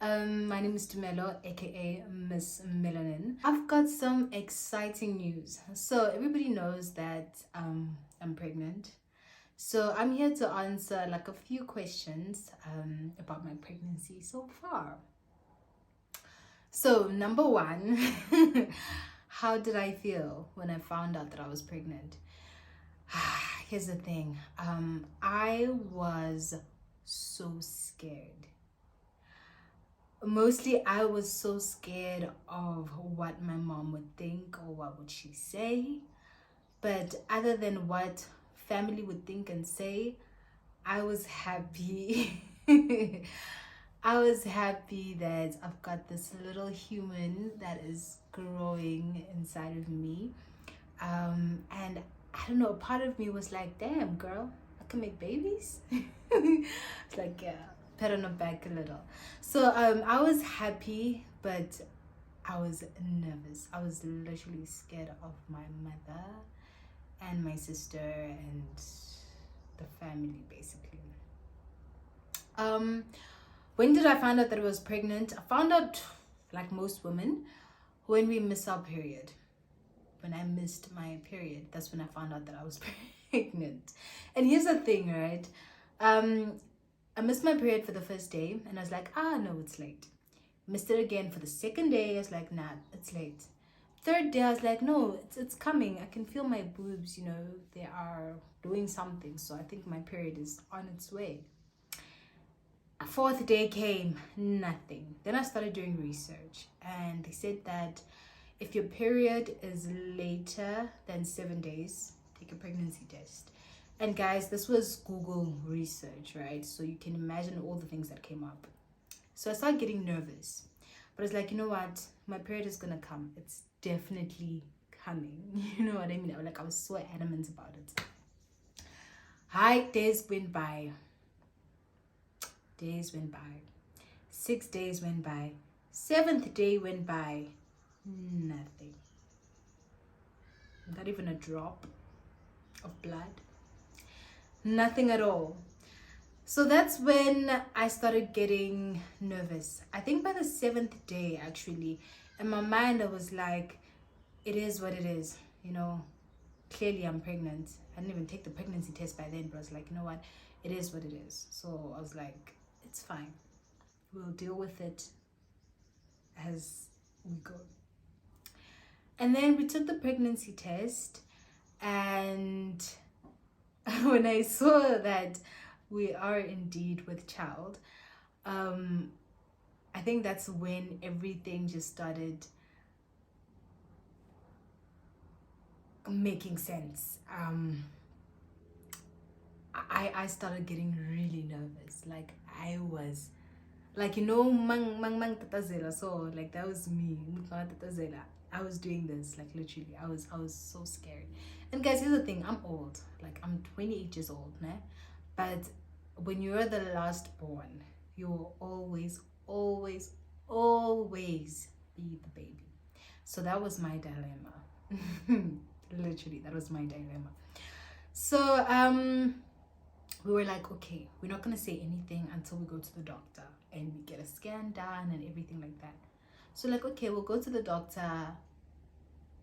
My name is Tumelo, aka Miss Melanin. I've got some exciting news. So everybody knows that I'm pregnant. So I'm here to answer like a few questions about my pregnancy so far. So number one, how did I feel when I found out that I was pregnant? Here's the thing. I was so scared. Mostly I was so scared of what my mom would think or what would she say. But other than what family would think and say, I was happy. I was happy that I've got this little human that is growing inside of me. And I don't know, a part of me was like, damn, girl, I can make babies. It's like, yeah, pat on the back a little. So I was happy, but I was nervous. I was literally scared of my mother and my sister and the family, basically. When did I find out that I was pregnant? I found out, like most women, when we miss our period. When I missed my period, that's when I found out that I was pregnant. And here's the thing, right? I missed my period for the first day and I was like, no, it's late. Missed it again for the second day. I was like, nah, it's late. Third day, I was like, no, it's coming. I can feel my boobs, they are doing something. So I think my period is on its way. Fourth day came, nothing. Then I started doing research and they said that if your period is later than 7 days, take a pregnancy test. And guys, this was Google research, right? So you can imagine all the things that came up. So I started getting nervous. But it's like, you know what? My period is going to come. It's definitely coming. You know what I mean? I was so adamant about it. Days went by. 6 days went by. 7th day went by. Nothing. Not even a drop of blood. Nothing at all. So that's when I started getting nervous. I think by the 7th day, actually, in my mind, I was like, it is what it is. Clearly I'm pregnant. I didn't even take the pregnancy test by then, but I was like, you know what? It is what it is. So I was like, it's fine. We'll deal with it as we go. And then we took the pregnancy test, and when I saw that we are indeed with child, I think that's when everything just started making sense. I started getting really nervous. Like I was like, mang tatazela. So like that was me. I was doing this, like literally. I was so scared. And guys, here's the thing, I'm old. Like I'm 28 years old, né? But when you're the last born, you will always be the baby. So that was my dilemma. Literally, that was my dilemma. So we were like, okay, we're not gonna say anything until we go to the doctor and we get a scan done and everything like that. So like, okay, we'll go to the doctor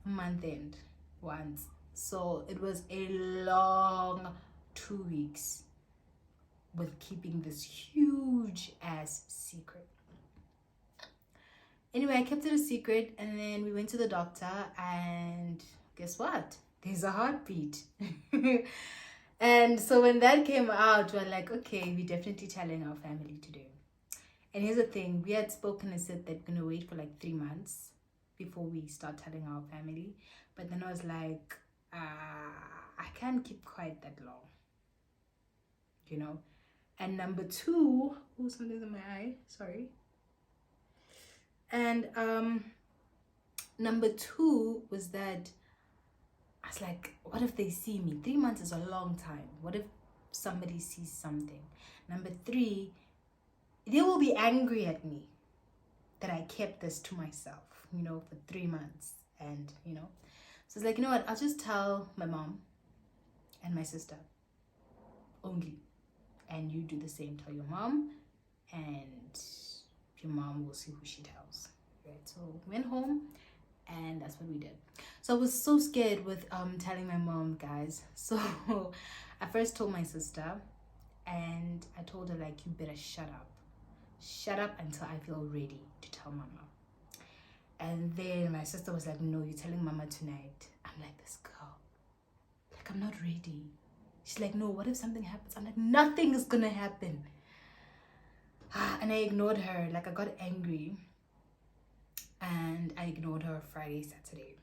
month end once. So it was a long 2 weeks with keeping this huge ass secret. Anyway, I kept it a secret, and then we went to the doctor, and guess what? There's a heartbeat. And so when that came out, we're like, okay, we're definitely telling our family today. And here's the thing, we had spoken and said that we're gonna wait for like 3 months before we start telling our family. But then I was like, I can't keep quiet that long, And number two, something's in my eye, sorry. And number two was that I was like, what if they see me? 3 months is a long time. What if somebody sees something? Number three, they will be angry at me that I kept this to myself, for 3 months. And, so it's like, you know what? I'll just tell my mom and my sister only. And you do the same. Tell your mom and your mom will see who she tells. Right? So went home, and that's what we did. So I was so scared with telling my mom, guys. So I first told my sister, and I told her, like, you better shut up until I feel ready to tell mama. And then my sister was like, no, you're telling mama tonight. I'm like, this girl, like, I'm not ready. She's like, no, what if something happens? I'm like, nothing is gonna happen. And I ignored her. Like, I got angry, and I ignored her Friday, Saturday.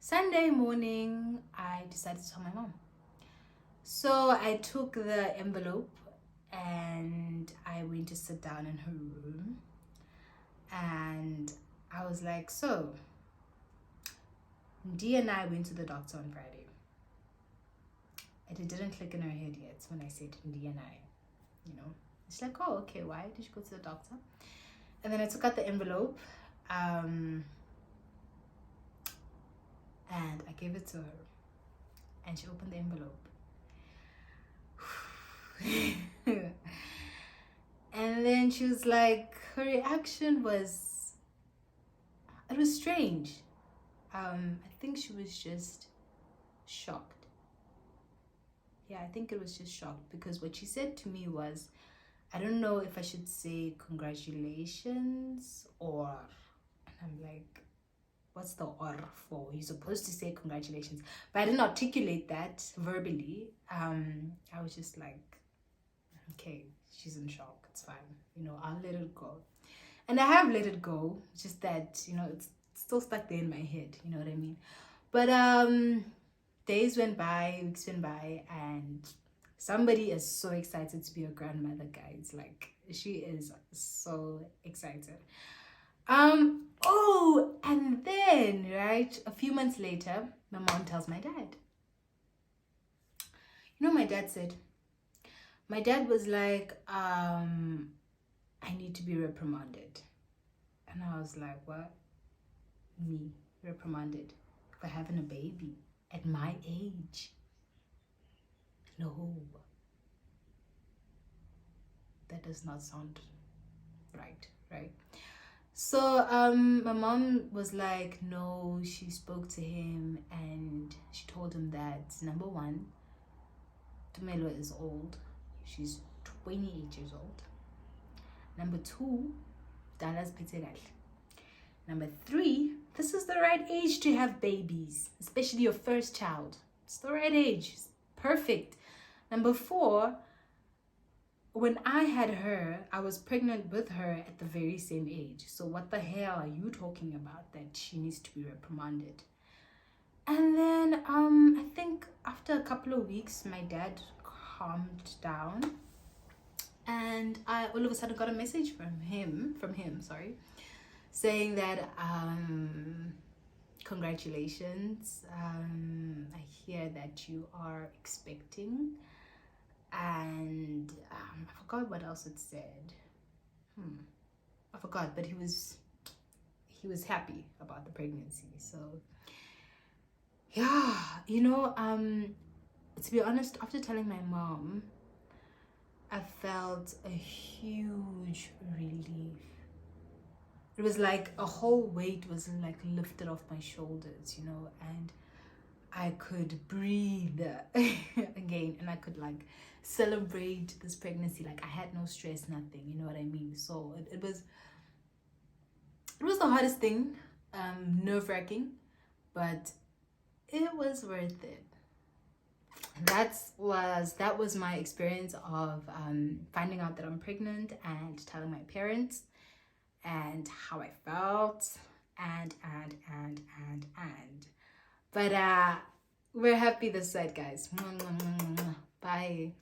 Sunday morning, I decided to tell my mom. So I took the envelope and I went to sit down in her room, and I was like, so Dee and I went to the doctor on Friday. And it didn't click in her head yet when I said Dee and I, you know. She's like, oh, okay, why did you go to the doctor? And then I took out the envelope, and I gave it to her, and she opened the envelope. And then she was like, her reaction was, it was strange. I think she was just shocked. Yeah, I think it was just shocked, because what she said to me was, I don't know if I should say congratulations or, and I'm like, what's the or for? You're supposed to say congratulations. But I didn't articulate that verbally. I was just like, okay, she's in shock. It's fine. You know, I'll let it go. And I have let it go. Just that, you know, it's still stuck there in my head. You know what I mean? But days went by, weeks went by, and somebody is so excited to be a grandmother, guys. Like, she is so excited. Oh, and then, right, a few months later, my mom tells my dad. You know, my dad was like, I need to be reprimanded. And I was like, what? Me, reprimanded for having a baby at my age? No. That does not sound right? So my mom was like, no, she spoke to him and she told him that, number one, Tumelo is old. She's 28 years old. Number two, Dala's Pitegal. Number three, this is the right age to have babies, especially your first child. It's the right age. It's perfect. Number four, when I had her, I was pregnant with her at the very same age. So what the hell are you talking about that she needs to be reprimanded? And then I think after a couple of weeks, my dad calmed down, and I all of a sudden got a message from him, saying that congratulations, I hear that you are expecting. And I forgot what else it said. I forgot, but he was happy about the pregnancy. So yeah, you know, to be honest, after telling my mom, I felt a huge relief. It was like a whole weight was like lifted off my shoulders, you know, and I could breathe again, and I could like celebrate this pregnancy. Like, I had no stress, nothing, you know what I mean? So it was the hardest thing, nerve-wracking, but it was worth it. That was my experience of finding out that I'm pregnant and telling my parents, and how I felt, and but we're happy this side, guys. Bye.